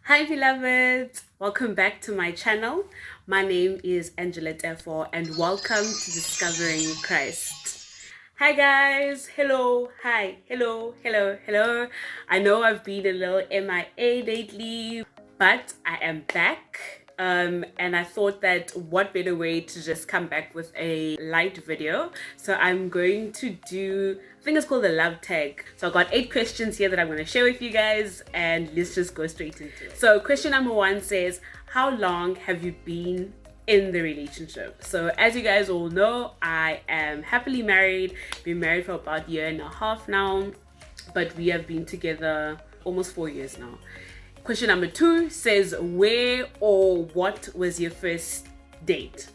Hi beloveds, welcome back to my channel. My name is Angela Tefo and welcome to Discovering Christ. Hi guys, hello, hi, hello. I know I've been a little MIA lately, but I am back. And I thought that what better way to just come back with a light video. So I'm going to do, I think it's called the love tag. So I've got 8 questions here that I'm going to share with you guys, and let's just go straight into it. So question number 1 says, how long have you been in the relationship? So as you guys all know, I am happily married, been married for about a year and a half now, but we have been together almost 4 years now. Question number 2 says, where or what was your first date?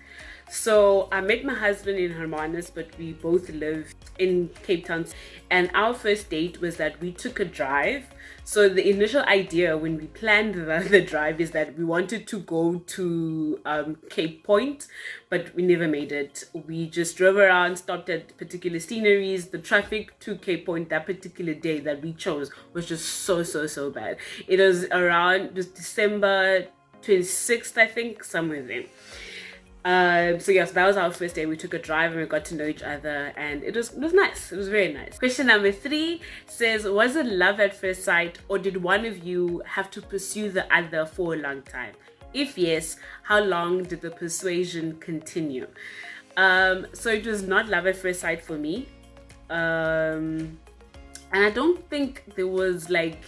So I met my husband in Hermanus, but we both live in Cape Town, and our first date was that we took a drive. So the initial idea when we planned the drive is that we wanted to go to Cape Point, but we never made it. We just drove around, stopped at particular sceneries. The traffic to Cape Point that particular day that we chose was just so bad. It was around just December 26th, I think, somewhere there. So yes, that was our first day. We took a drive and we got to know each other, and it was nice. It was very nice. Question number 3 says, was it love at first sight, or did one of you have to pursue the other for a long time? If yes, how long did the persuasion continue? So it was not love at first sight for me. And I don't think there was like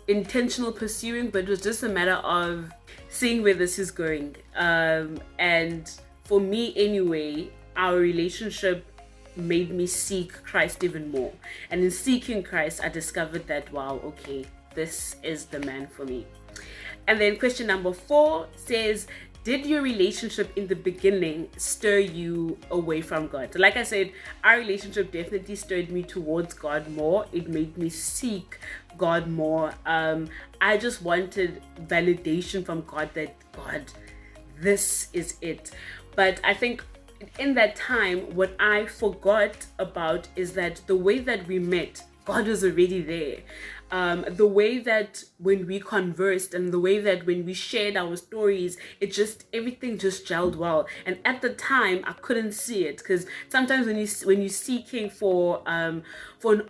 intentional pursuing, but it was just a matter of seeing where this is going. And for me anyway, our relationship made me seek Christ even more. And in seeking Christ, I discovered that, wow, okay, this is the man for me. And then question number 4 says, did your relationship in the beginning stir you away from God? So like I said, our relationship definitely stirred me towards God more. It made me seek God more. I just wanted validation from God that, God, this is it. But I think in that time, what I forgot about is that the way that we met, God was already there. The way that when we conversed and the way that when we shared our stories, everything just gelled well. And at the time, I couldn't see it, because sometimes when you're seeking for an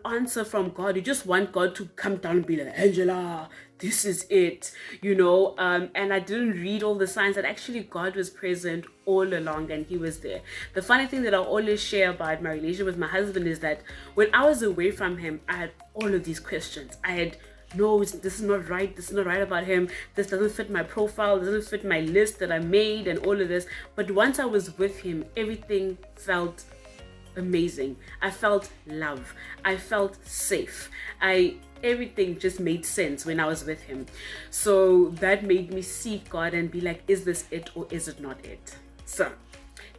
answer from God, you just want God to come down and be like, Angela, this is it, and I didn't read all the signs that actually God was present all along and he was there. The funny thing that I always share about my relationship with my husband is that when I was away from him, I had all of these questions. I had, no, this is not right about him, this doesn't fit my profile, doesn't fit my list that I made, and all of this. But once I was with him, everything felt amazing. I felt love, I felt safe, everything just made sense when I was with him. So that made me seek God and be like, is this it or is it not it? So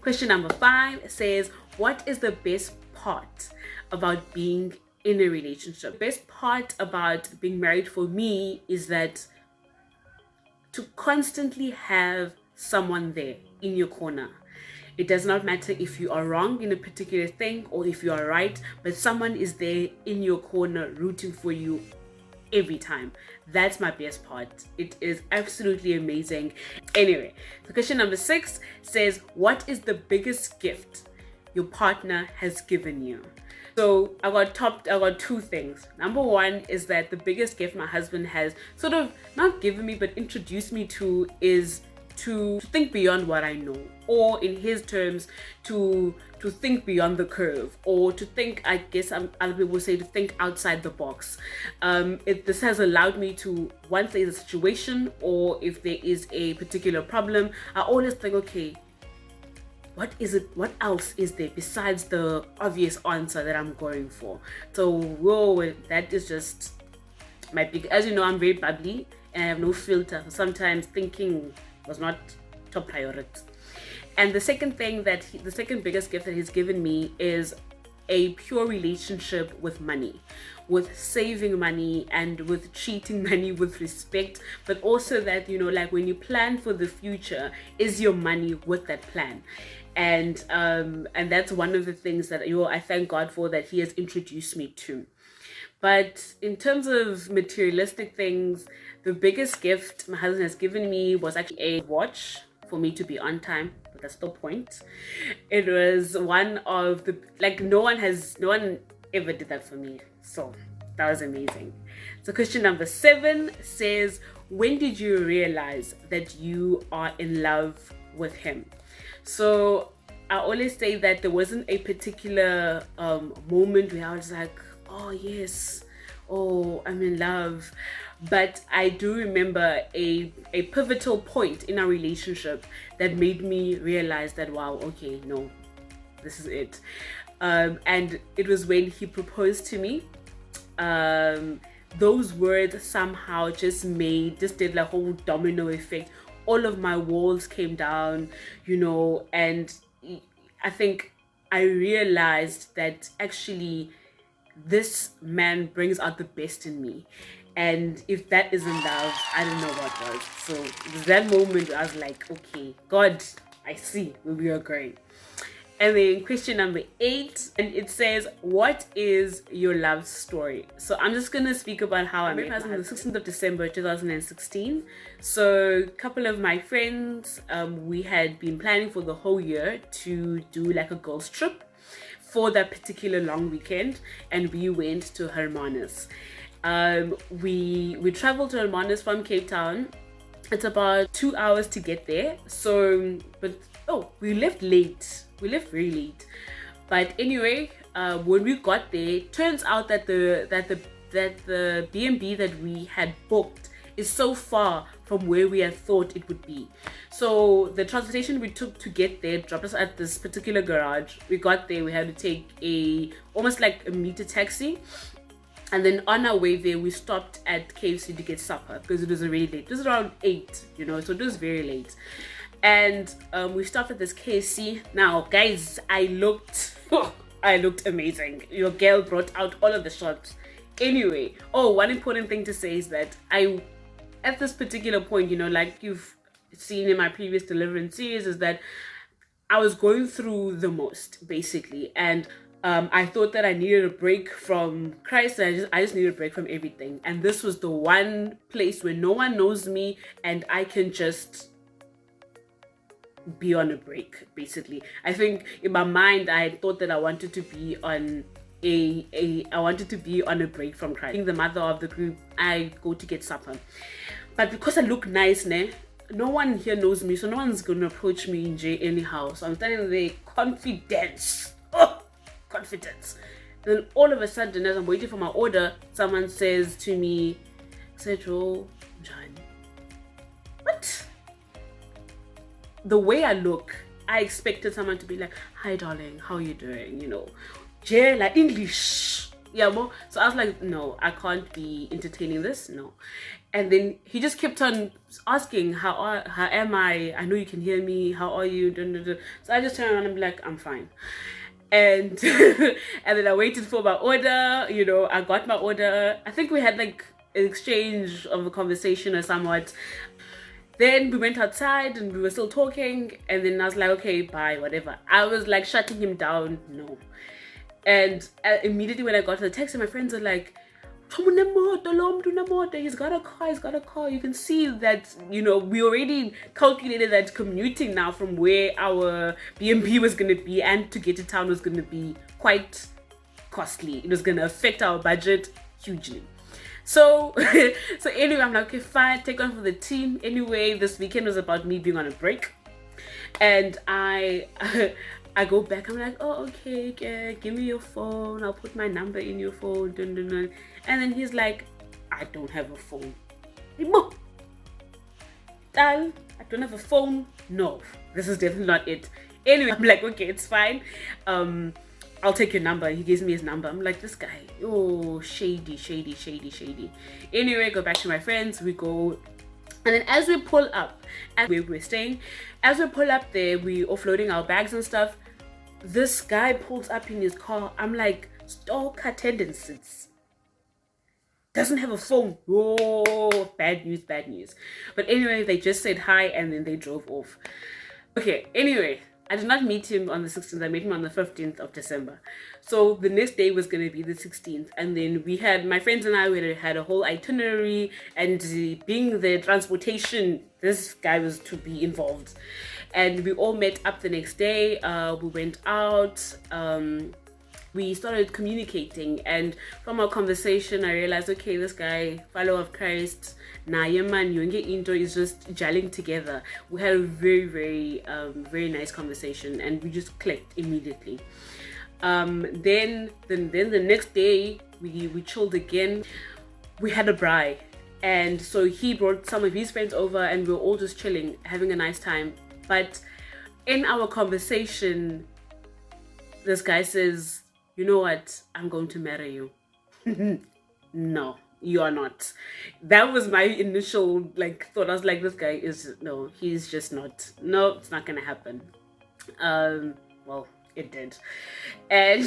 question number 5 says, what is the best part about being in a relationship? The best part about being married for me is that to constantly have someone there in your corner. It does not matter if you are wrong in a particular thing or if you are right, but someone is there in your corner rooting for you every time. That's my best part. It is absolutely amazing. Anyway, so question number 6 says, what is the biggest gift your partner has given you? So I got 2 things. Number 1 is that the biggest gift my husband has sort of not given me but introduced me to is to think beyond what I know, or in his terms, to think beyond the curve, or to think, I guess other people will say, to think outside the box. This has allowed me to, once there's a situation or if there is a particular problem, I always think, okay, what else is there besides the obvious answer that I'm going for? So whoa, that is just my big, as you know, I'm very bubbly and I have no filter, so sometimes thinking was not top priority. And the second biggest gift that he's given me is a pure relationship with money, with saving money and with treating money with respect, but also that, like when you plan for the future, is your money with that plan? And that's one of the things that I thank God for, that he has introduced me to. But in terms of materialistic things, the biggest gift my husband has given me was actually a watch for me to be on time. But that's the point. It was one of the, like, no one ever did that for me. So that was amazing. So question number 7 says, when did you realize that you are in love with him? So I always say that there wasn't a particular moment where I was like, oh yes, oh, I'm in love. But I do remember a pivotal point in our relationship that made me realize that, wow, okay, no, this is it. And it was when he proposed to me. Those words somehow just did like whole domino effect. All of my walls came down, and I think I realized that actually this man brings out the best in me. And if that isn't love, I don't know what was. So it was that moment where I was like, okay, God, I see where we are going. And then question number 8, and it says, what is your love story? So I'm just gonna speak about how I met my husband on the 16th of December 2016. So a couple of my friends, we had been planning for the whole year to do like a girls trip for that particular long weekend, and we went to Hermanus. We traveled to Hermanus from Cape Town. It's about 2 hours to get there. So, we left late. We left very late. But anyway, when we got there, turns out that the B&B that we had booked is so far from where we had thought it would be. So the transportation we took to get there dropped us at this particular garage. We got there, we had to take almost like a meter taxi. And then on our way there, we stopped at KFC to get supper because it was already late. It was around 8, so it was very late. And we stopped at this KFC. Now, guys, I looked amazing. Your girl brought out all of the shots. Anyway, one important thing to say is that at this particular point, like you've seen in my previous Deliverance series, is that I was going through the most, basically. And I thought that I needed a break from Christ. I just needed a break from everything. And this was the one place where no one knows me and I can just be on a break, basically. I think in my mind, I thought that I wanted to be on a break from Christ. Being the mother of the group, I go to get supper. But because I look nice, no one here knows me, so no one's gonna approach me in J anyhow. So I'm standing there, confidence. Confidence. And then all of a sudden, as I'm waiting for my order, someone says to me, Sedro, John. What? The way I look, I expected someone to be like, hi darling, how are you doing? J like English. Yeah, more. So I was like, no, I can't be entertaining this. No. And then he just kept on asking, how am I? I know you can hear me. How are you? So I just turned around and be like, I'm fine. And and then I waited for my order. I got my order. I think we had like an exchange of a conversation or somewhat. Then we went outside and we were still talking, and then I was like, okay, bye, whatever. I was like shutting him down. No. And immediately when I got to the taxi, my friends are like, he's got a car. You can see that, we already calculated that commuting now from where our B&B was going to be and to get to town was going to be quite costly. It was going to affect our budget hugely. So anyway, I'm like, okay, fine, take on for the team. Anyway, this weekend was about me being on a break. And I go back, I'm like, oh, okay, give me your phone. I'll put my number in your phone. And then he's like, I don't have a phone. Dal, I don't have a phone. No, this is definitely not it. Anyway, I'm like, okay, it's fine. I'll take your number. He gives me his number. I'm like, this guy, shady. Anyway, go back to my friends. We go. And then as we pull up at where we're staying, as we pull up there, we're offloading our bags and stuff. This guy pulls up in his car. I'm like, stalker tendencies. Doesn't have a phone. Oh, bad news. But anyway, they just said hi and then they drove off. Okay, anyway, I did not meet him on the 16th. I met him on the 15th of December. So the next day was going to be the 16th. And then we had, my friends and I, we had a whole itinerary. And being the transportation, this guy was to be involved. And we all met up the next day. We went out. We started communicating, and from our conversation I realized, okay, this guy, follower of Christ, man, into is just gelling together. We had a very nice conversation, and we just clicked immediately. Then the next day we chilled again. We had a braai, and so he brought some of his friends over, and we were all just chilling, having a nice time. But in our conversation, this guy says, you know what, I'm going to marry you. No, you are not. That was my initial thought. I was like, this guy is, no, he's just not. No, it's not gonna happen. Well, it did. And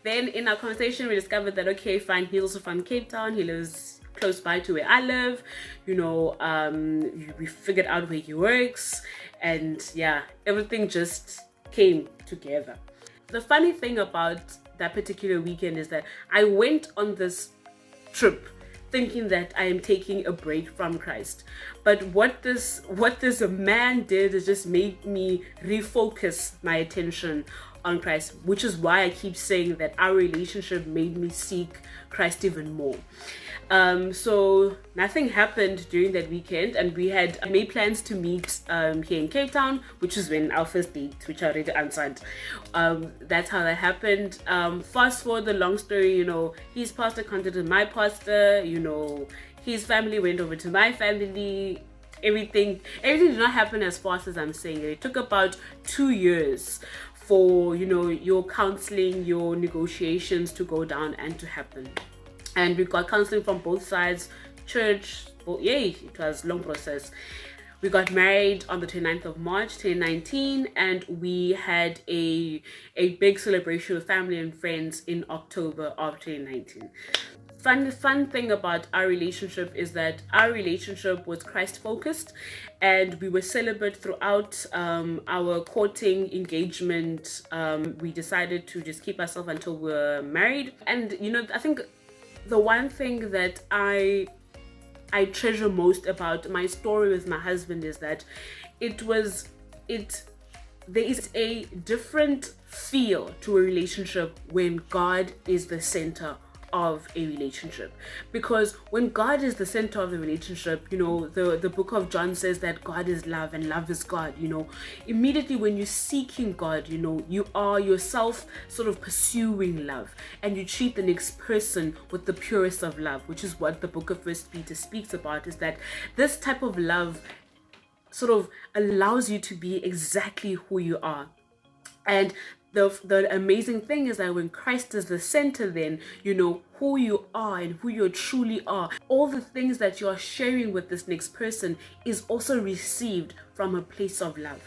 then in our conversation we discovered that, okay, fine, he's also from Cape Town. He lives close by to where I live. We figured out where he works, and yeah, everything just came together. The funny thing about that particular weekend is that I went on this trip thinking that I am taking a break from Christ. But what this man did is just made me refocus my attention on Christ, which is why I keep saying that our relationship made me seek Christ even more. So nothing happened during that weekend, and we had made plans to meet here in Cape Town, which is when our first date, which I already answered. That's how that happened. Fast forward the long story, his pastor contacted my pastor, his family went over to my family. Everything did not happen as fast as I'm saying it. It took about 2 years for your counseling, your negotiations to go down and to happen. And we got counseling from both sides, church. Well, yay, it was a long process. We got married on the 29th of March 2019, and we had a big celebration with family and friends in October of 2019. Fun thing about our relationship is that our relationship was Christ focused, and we were celibate throughout our courting engagement. We decided to just keep ourselves until we were married. And I think the one thing that I treasure most about my story with my husband is that there is a different feel to a relationship when God is the center of a relationship. Because when God is the center of the relationship, the book of John says that God is love and love is God. Immediately when you're seeking God, you are yourself sort of pursuing love, and you treat the next person with the purest of love, which is what the book of First Peter speaks about, is that this type of love sort of allows you to be exactly who you are. And the amazing thing is that when Christ is the center, then who you are and who you truly are. All the things that you are sharing with this next person is also received from a place of love.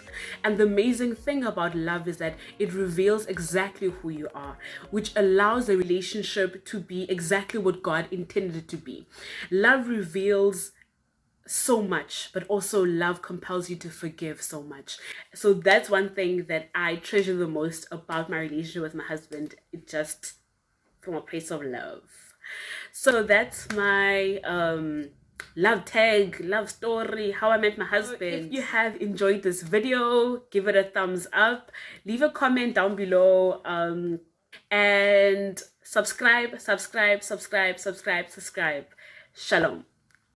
And the amazing thing about love is that it reveals exactly who you are, which allows the relationship to be exactly what God intended it to be. Love reveals so much, but also love compels you to forgive so much. So that's one thing that I treasure the most about my relationship with my husband. It just from a place of love. So that's my love story, how I met my husband. If you have enjoyed this video, give it a thumbs up, leave a comment down below, and subscribe. Shalom.